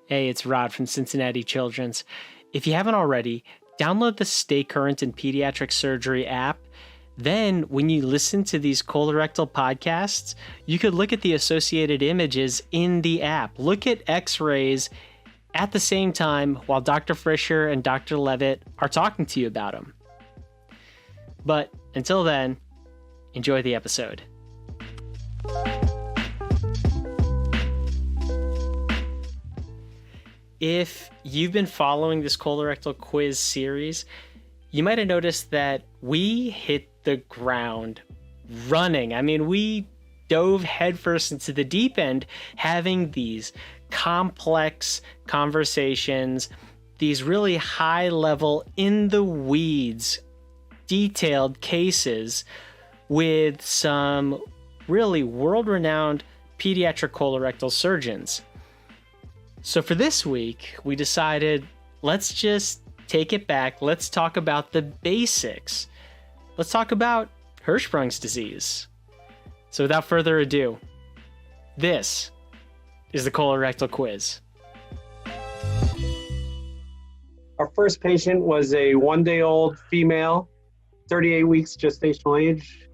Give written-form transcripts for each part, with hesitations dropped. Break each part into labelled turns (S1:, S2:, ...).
S1: Hey, it's Rod from Cincinnati Children's. If you haven't already, download the Stay Current in Pediatric Surgery app. Then, when you listen to these colorectal podcasts, you could look at the associated images in the app. Look at x-rays at the same time while Dr. Frischer and Dr. Levitt are talking to you about them. But until then, enjoy the episode. If you've been following this Colorectal Quiz series, you might have noticed that we hit the ground running. I mean, we dove headfirst into the deep end, having these complex conversations, these really high level, in the weeds, detailed cases with some really world-renowned pediatric colorectal surgeons. So for this week, we decided, let's just take it back. Let's talk about the basics. Let's talk about Hirschsprung's disease. So without further ado, this is the Colorectal Quiz.
S2: Our first patient was a 1-day-old female, 38 weeks gestational age,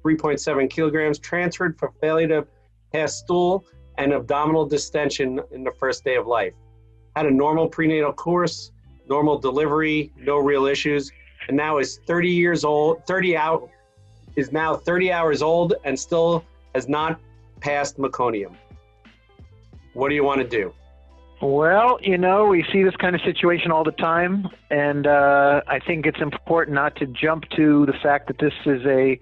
S2: 3.7 kilograms, transferred for failure to pass stool and abdominal distension in the first day of life. Had a normal prenatal course, normal delivery, no real issues, and now is 30 hours old and still has not passed meconium. What do you want to do?
S3: Well, we see this kind of situation all the time, and I think it's important not to jump to the fact that this is a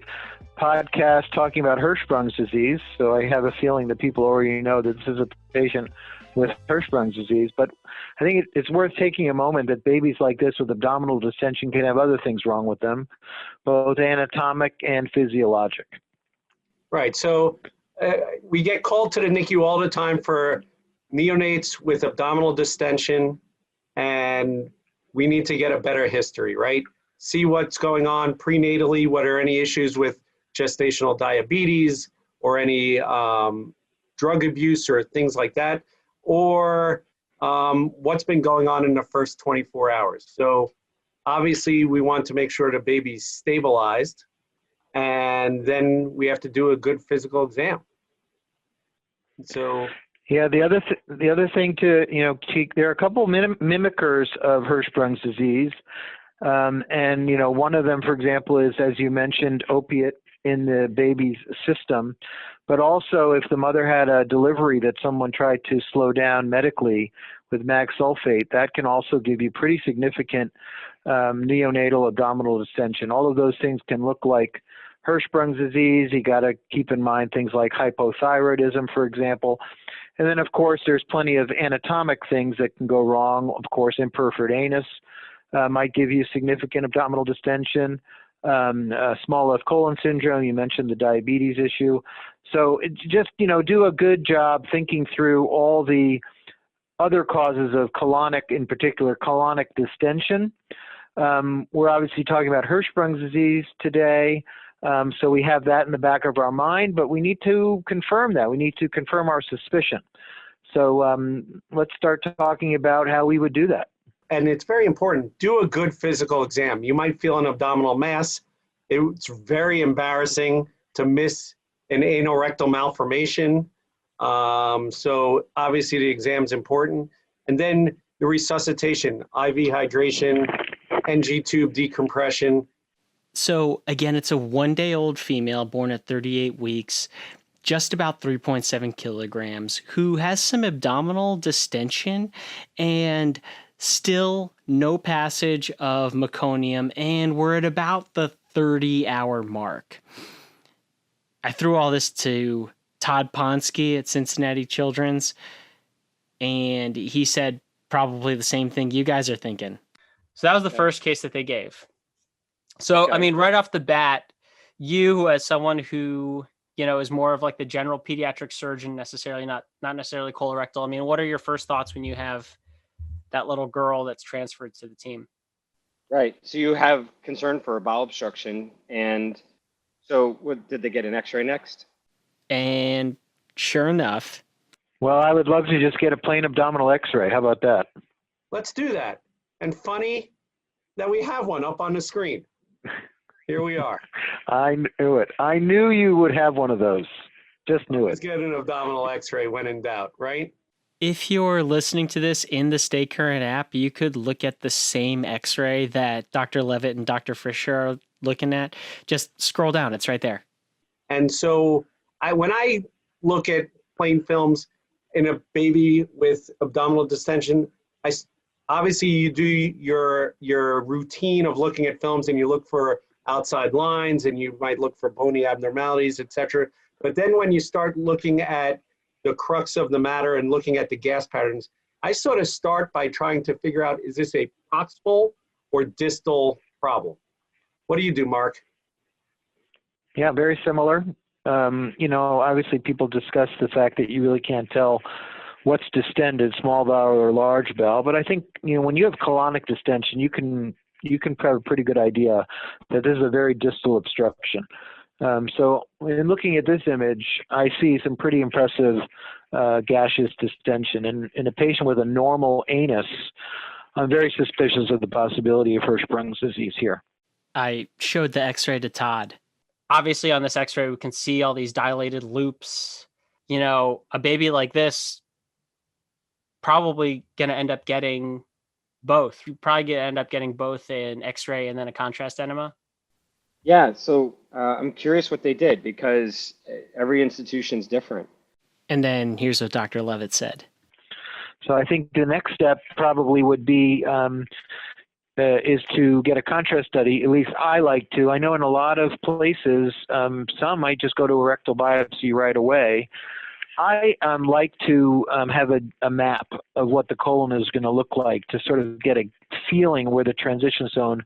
S3: podcast talking about Hirschsprung's disease. So I have a feeling that people already know that this is a patient with Hirschsprung's disease. But I think it's worth taking a moment that babies like this with abdominal distension can have other things wrong with them, both anatomic and physiologic.
S2: Right. So we get called to the NICU all the time for neonates with abdominal distension, and we need to get a better history, right? See what's going on prenatally, what are any issues with gestational diabetes or any drug abuse or things like that, or what's been going on in the first 24 hours. So obviously we want to make sure the baby's stabilized, and then we have to do a good physical exam. So
S3: yeah, the other thing to there are a couple mimickers of Hirschsprung's disease, and one of them, for example, is, as you mentioned, opiate in the baby's system, but also if the mother had a delivery that someone tried to slow down medically with mag sulfate, that can also give you pretty significant neonatal abdominal distension. All of those things can look like Hirschsprung's disease. You got to keep in mind things like hypothyroidism, for example. And then, of course, there's plenty of anatomic things that can go wrong. Of course, imperforate anus might give you significant abdominal distension. Small left colon syndrome, you mentioned the diabetes issue. So just, do a good job thinking through all the other causes of colonic, in particular, colonic distension. We're obviously talking about Hirschsprung's disease today. So we have that in the back of our mind, but we need to confirm that. We need to confirm our suspicion. So let's start talking about how we would do that.
S2: And it's very important, do a good physical exam. You might feel an abdominal mass. It's very embarrassing to miss an anorectal malformation. So obviously the exam's important. And then the resuscitation, IV hydration, NG tube decompression.
S1: So again, it's a 1-day-old female born at 38 weeks, just about 3.7 kilograms, who has some abdominal distension and still no passage of meconium, and we're at about the 30-hour mark. I threw all this to Todd Ponsky at Cincinnati Children's, and he said probably the same thing you guys are thinking. So that was the first case that they gave. So, I mean, right off the bat, you as someone who, is more of like the general pediatric surgeon, necessarily not necessarily colorectal. I mean, what are your first thoughts when you have that little girl that's transferred to the team?
S4: Right. So you have concern for a bowel obstruction. And so did they get an x-ray next?
S1: And sure enough,
S3: Well, I would love to just get a plain abdominal x-ray. How about that?
S2: Let's do that. And funny that we have one up on the screen. Here we are.
S3: I knew it. I knew you would have one of those. Just knew
S2: Let's
S3: it.
S2: get an abdominal x-ray when in doubt, right?
S1: If you're listening to this in the Stay Current app, you could look at the same x-ray that Dr. Levitt and Dr. Frischer are looking at. Just scroll down. It's right there.
S2: And so when I look at plain films in a baby with abdominal distension, obviously you do your routine of looking at films and you look for outside lines and you might look for bony abnormalities, etc. But then when you start looking at the crux of the matter and looking at the gas patterns, I sort of start by trying to figure out, is this a proximal or distal problem? What do you do, Mark?
S3: Yeah, very similar. Obviously people discuss the fact that you really can't tell what's distended, small bowel or large bowel. But I think, when you have colonic distension, you can have a pretty good idea that this is a very distal obstruction. So in looking at this image, I see some pretty impressive gaseous distension. And in a patient with a normal anus, I'm very suspicious of the possibility of Hirschsprung's disease here.
S1: I showed the x-ray to Todd. Obviously on this x-ray, we can see all these dilated loops. A baby like this probably going to end up getting both. You probably end up getting both an x-ray and then a contrast enema.
S4: Yeah, so I'm curious what they did because every institution's different.
S1: And then here's what Dr. Levitt said.
S3: So I think the next step probably would be is to get a contrast study. At least I like to. I know in a lot of places, some might just go to a rectal biopsy right away. I like to have a map of what the colon is going to look like to sort of get a feeling where the transition zone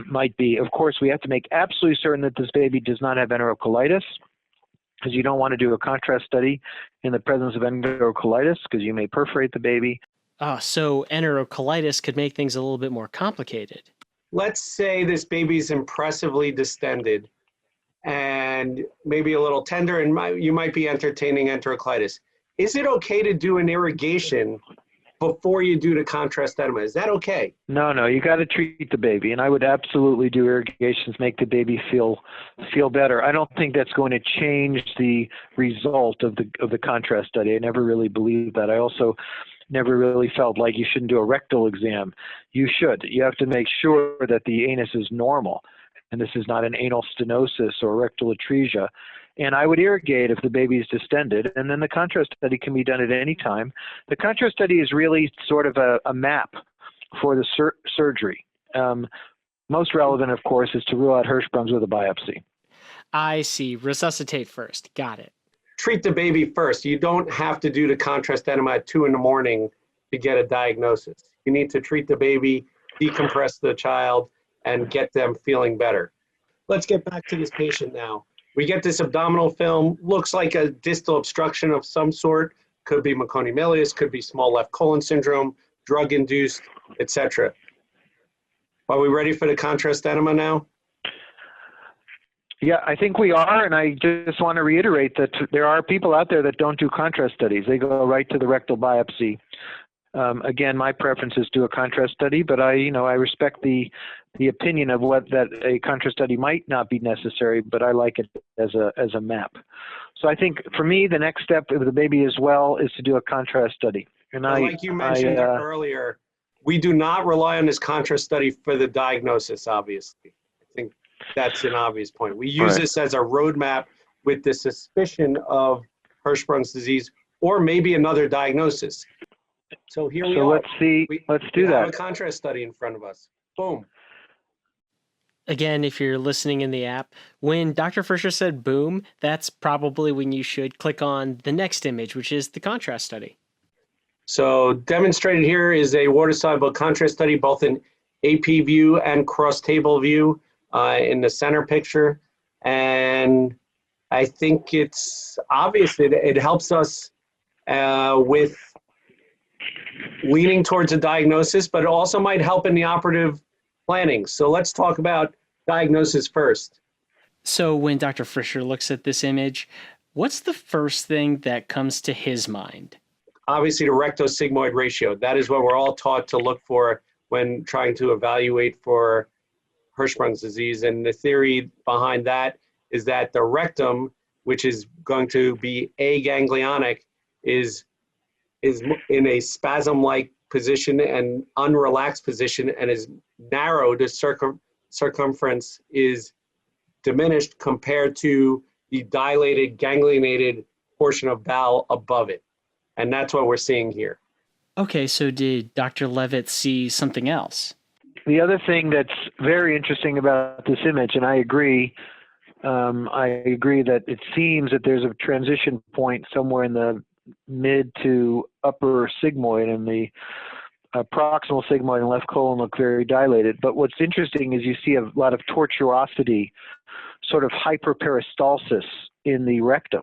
S3: might be. Of course, we have to make absolutely certain that this baby does not have enterocolitis, because you don't want to do a contrast study in the presence of enterocolitis because you may perforate the baby.
S1: Oh, so enterocolitis could make things a little bit more complicated.
S2: Let's say this baby's impressively distended and maybe a little tender, and you might be entertaining enterocolitis. Is it okay to do an irrigation before you do the contrast enema? Is that okay?
S3: No, you got to treat the baby, and I would absolutely do irrigations, make the baby feel better. I don't think that's going to change the result of the contrast study. I never really believed that. I also never really felt like you shouldn't do a rectal exam. You should. You have to make sure that the anus is normal, and this is not an anal stenosis or rectal atresia. And I would irrigate if the baby is distended, and then the contrast study can be done at any time. The contrast study is really sort of a map for the surgery. Most relevant, of course, is to rule out Hirschsprung's with a biopsy.
S1: I see. Resuscitate first. Got it.
S2: Treat the baby first. You don't have to do the contrast enema at 2 a.m. to get a diagnosis. You need to treat the baby, decompress the child, and get them feeling better. Let's get back to this patient now. We get this abdominal film, looks like a distal obstruction of some sort, could be meconium could be small left colon syndrome, drug-induced, etc. Are we ready for the contrast enema now?
S3: Yeah, I think we are, and I just want to reiterate that there are people out there that don't do contrast studies. They go right to the rectal biopsy. Again, my preference is to do a contrast study, but I respect the opinion of that a contrast study might not be necessary, but I like it as a map. So I think for me, the next step, if the baby is well, is to do a contrast study. And
S2: like you mentioned earlier, we do not rely on this contrast study for the diagnosis, obviously. I think that's an obvious point. We use this as a roadmap with the suspicion of Hirschsprung's disease or maybe another diagnosis. So here we are.
S3: Let's see. Let's do that.
S2: We have a contrast study in front of us. Boom.
S1: Again, if you're listening in the app, when Dr. Frischer said boom, that's probably when you should click on the next image, which is the contrast study.
S2: So demonstrated here is a water-soluble contrast study, both in AP view and cross-table view in the center picture. And I think it's obvious that it helps us with leaning towards a diagnosis, but it also might help in the operative planning. So let's talk about diagnosis first.
S1: So when Dr. Frischer looks at this image, What's the first thing that comes to his mind?
S2: Obviously, the recto-sigmoid ratio. That is what we're all taught to look for when trying to evaluate for Hirschsprung's disease. And the theory behind that is that the rectum, which is going to be aganglionic, is in a spasm-like position and unrelaxed position, and is narrow. The circumference is diminished compared to the dilated, ganglionated portion of bowel above it. And that's what we're seeing here.
S1: Okay, so did Dr. Levitt see something else?
S3: The other thing that's very interesting about this image, and I agree that it seems that there's a transition point somewhere in the mid to upper sigmoid, and the proximal sigmoid and left colon look very dilated. But what's interesting is you see a lot of tortuosity, sort of hyperperistalsis in the rectum,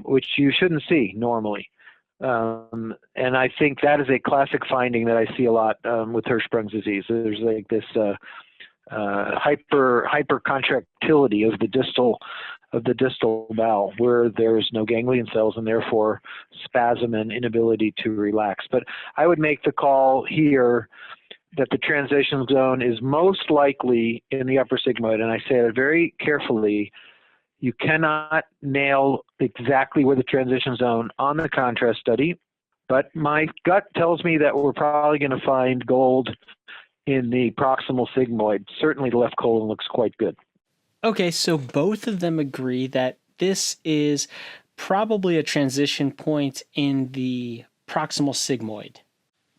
S3: which you shouldn't see normally. And I think that is a classic finding that I see a lot with Hirschsprung's disease. There's like this hypercontractility of the distal bowel, where there's no ganglion cells and therefore spasm and inability to relax. But I would make the call here that the transition zone is most likely in the upper sigmoid, and I say that very carefully. You cannot nail exactly where the transition zone on the contrast study, but my gut tells me that we're probably going to find gold in the proximal sigmoid. Certainly the left colon looks quite good.
S1: Okay, so both of them agree that this is probably a transition point in the proximal sigmoid.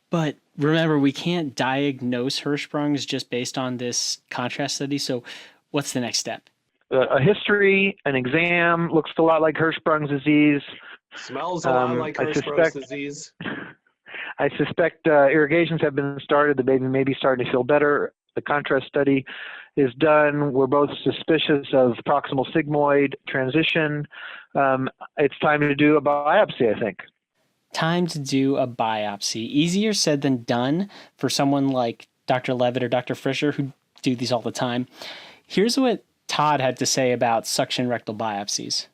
S1: But remember, we can't diagnose Hirschsprung's just based on this contrast study, so what's the next step?
S3: A history, an exam, looks a lot like Hirschsprung's disease.
S2: Smells a lot like Hirschsprung's disease.
S3: I suspect irrigations have been started. The baby may be starting to feel better. The contrast study is done. We're both suspicious of proximal sigmoid transition. It's time to do a biopsy, I think.
S1: Time to do a biopsy. Easier said than done for someone like Dr. Levitt or Dr. Frischer, who do these all the time. Here's what Todd had to say about suction rectal biopsies.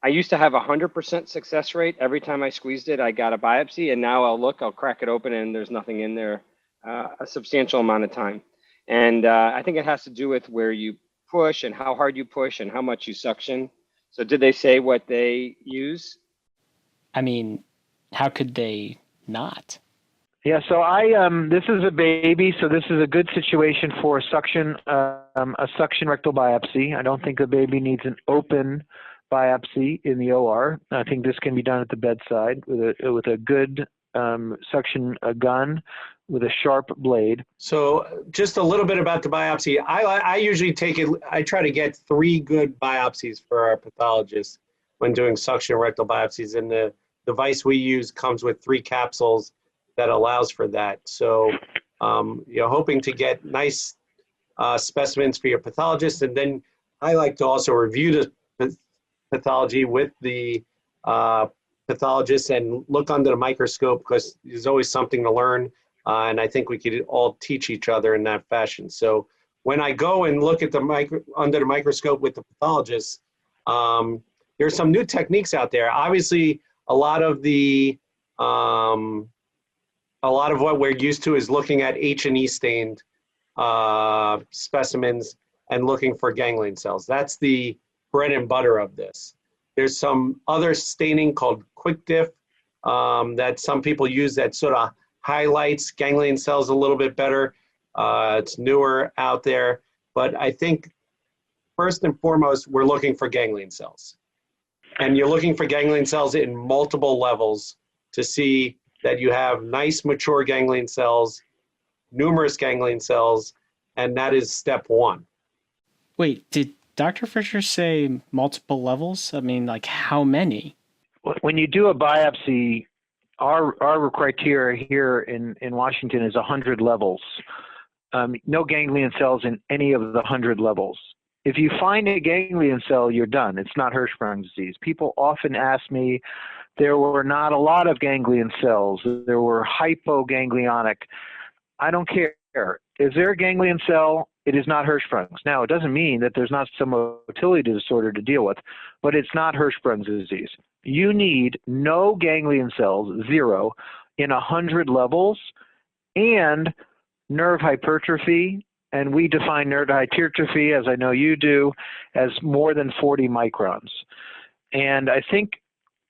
S4: I used to have 100% success rate. Every time I squeezed it, I got a biopsy, and now I'll crack it open and there's nothing in there a substantial amount of time. And I think it has to do with where you push and how hard you push and how much you suction. So did they say what they use?
S1: I mean, how could they not?
S3: Yeah, so this is a baby, so this is a good situation for a suction rectal biopsy. I don't think the baby needs an open biopsy in the OR. I think this can be done at the bedside with a good suction gun with a sharp blade.
S2: So just a little bit about the biopsy. I usually I try to get 3 good biopsies for our pathologists when doing suction rectal biopsies, and the device we use comes with 3 capsules that allows for that. So you're hoping to get nice specimens for your pathologist, and then I like to also review the pathology with the pathologist and look under the microscope, because there's always something to learn, and I think we could all teach each other in that fashion. So when I go and look at under the microscope with the pathologist, there's some new techniques out there. Obviously, a lot of what we're used to is looking at H&E stained specimens and looking for ganglion cells. That's the bread and butter of this. There's some other staining called quick diff that some people use that sort of highlights ganglion cells a little bit better. It's newer out there, but I think first and foremost, we're looking for ganglion cells. And you're looking for ganglion cells in multiple levels to see that you have nice mature ganglion cells, numerous ganglion cells, and that is step 1.
S1: Wait, did Dr. Frischer say multiple levels? I mean, like how many?
S3: When you do a biopsy, our criteria here in Washington is 100 levels. No ganglion cells in any of the 100 levels. If you find a ganglion cell, you're done. It's not Hirschsprung's disease. People often ask me, there were not a lot of ganglion cells. There were hypoganglionic. I don't care. Is there a ganglion cell? it is not Hirschsprung's. Now, it doesn't mean that there's not some motility disorder to deal with, but it's not Hirschsprung's disease. You need no ganglion cells, 0, in 100 levels, and nerve hypertrophy, and we define nerve hypertrophy, as I know you do, as more than 40 microns. And I think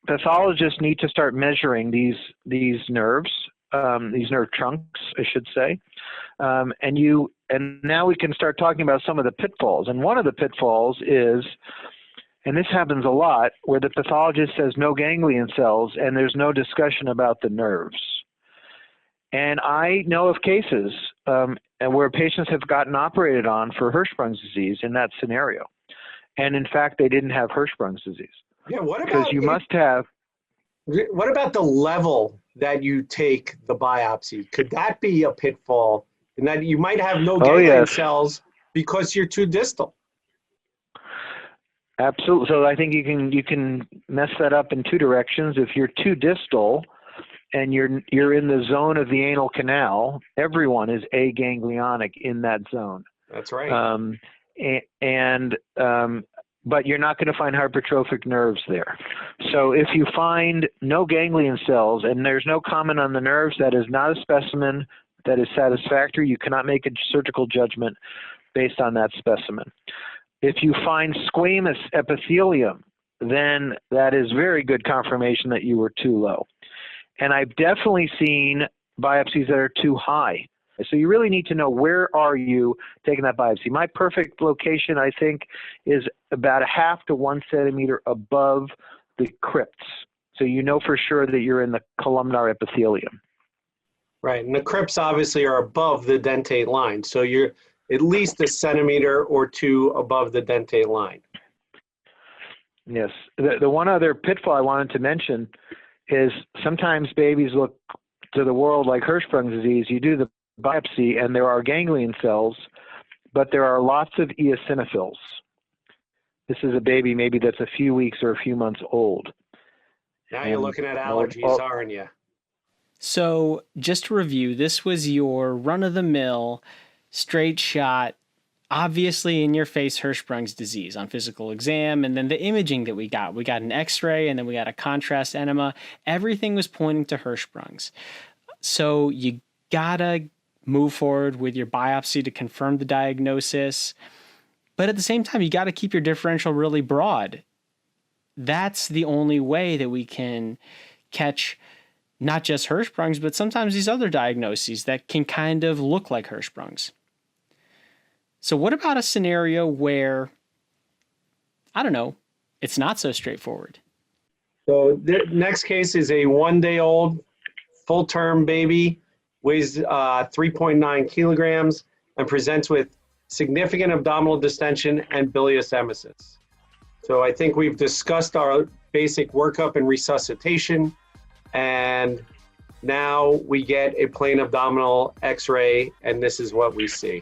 S3: pathologists need to start measuring these nerves, these nerve trunks, I should say, and now we can start talking about some of the pitfalls. And one of the pitfalls is, and this happens a lot, where the pathologist says no ganglion cells and there's no discussion about the nerves. And I know of cases where patients have gotten operated on for Hirschsprung's disease in that scenario. And in fact, they didn't have Hirschsprung's disease.
S2: Yeah, what
S3: Because
S2: about
S3: you must have.
S2: what about the level that you take the biopsy? Could that be a pitfall in that you might have no ganglion cells because you're too distal?
S3: Absolutely. So I think you can mess that up in two directions. If you're too distal and you're in the zone of the anal canal, everyone is aganglionic in that zone.
S2: That's right.
S3: But you're not going to find hypertrophic nerves there. So if you find no ganglion cells and there's no comment on the nerves, that is not a specimen that is satisfactory. You cannot make a surgical judgment based on that specimen. If you find squamous epithelium, then that is very good confirmation that you were too low. And I've definitely seen biopsies that are too high. So you really need to know, where are you taking that biopsy? My perfect location, I think, is about 1/2 to 1 centimeter above the crypts. So you know for sure that you're in the columnar epithelium.
S2: Right, and the crypts obviously are above the dentate line. So you're at least 1 centimeter or 2 above the dentate line.
S3: Yes. The one other pitfall I wanted to mention is sometimes babies look to the world like Hirschsprung's disease. You do the biopsy and there are ganglion cells, but there are lots of eosinophils. This is a baby maybe that's a few weeks or a few months old.
S2: Now you're looking at allergies, aren't you?
S1: So just to review, this was your run-of-the-mill, straight shot, obviously in your face Hirschsprung's disease on physical exam, and then the imaging that we got an x-ray, and then we got a contrast enema. Everything was pointing to Hirschsprung's. So you gotta move forward with your biopsy to confirm the diagnosis, but at the same time you gotta keep your differential really broad. That's the only way that we can catch not just Hirschsprung's, but sometimes these other diagnoses that can kind of look like Hirschsprung's. So what about a scenario where, I don't know, it's not so straightforward?
S2: So the next case is a 1-day-old, full-term baby, weighs 3.9 kilograms, and presents with significant abdominal distension and bilious emesis. So I think we've discussed our basic workup and resuscitation, and now we get a plain abdominal x-ray, and this is what we see.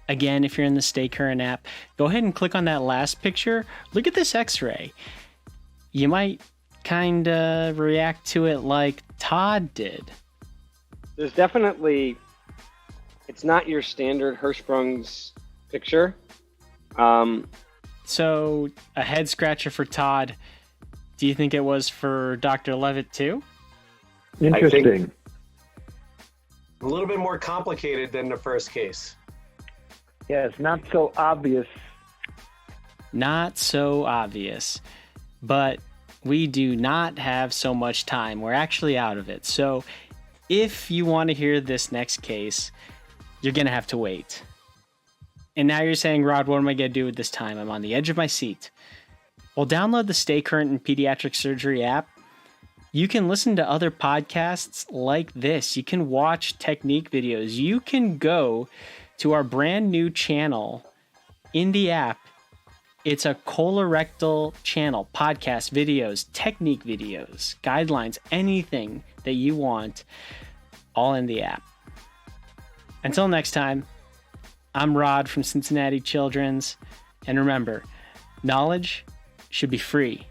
S1: Again, if you're in the Stay Current app, go ahead and click on that last picture. Look at this x-ray. You might kind of react to it like Todd did.
S4: There's definitely, it's not your standard Hirschsprung's picture.
S1: So a head scratcher for Todd. Do you think it was for Dr. Levitt too?
S3: Interesting.
S2: A little bit more complicated than the first case.
S3: Yes, not so obvious.
S1: Not so obvious. But we do not have so much time. We're actually out of it. So if you want to hear this next case, you're going to have to wait. And now you're saying, Rod, what am I going to do with this time? I'm on the edge of my seat. Well, download the Stay Current in Pediatric Surgery app. You can listen to other podcasts like this. You can watch technique videos. You can go to our brand new channel in the app. It's a colorectal channel, podcast videos, technique videos, guidelines, anything that you want, all in the app. Until next time, I'm Rod from Cincinnati Children's, and remember, knowledge should be free.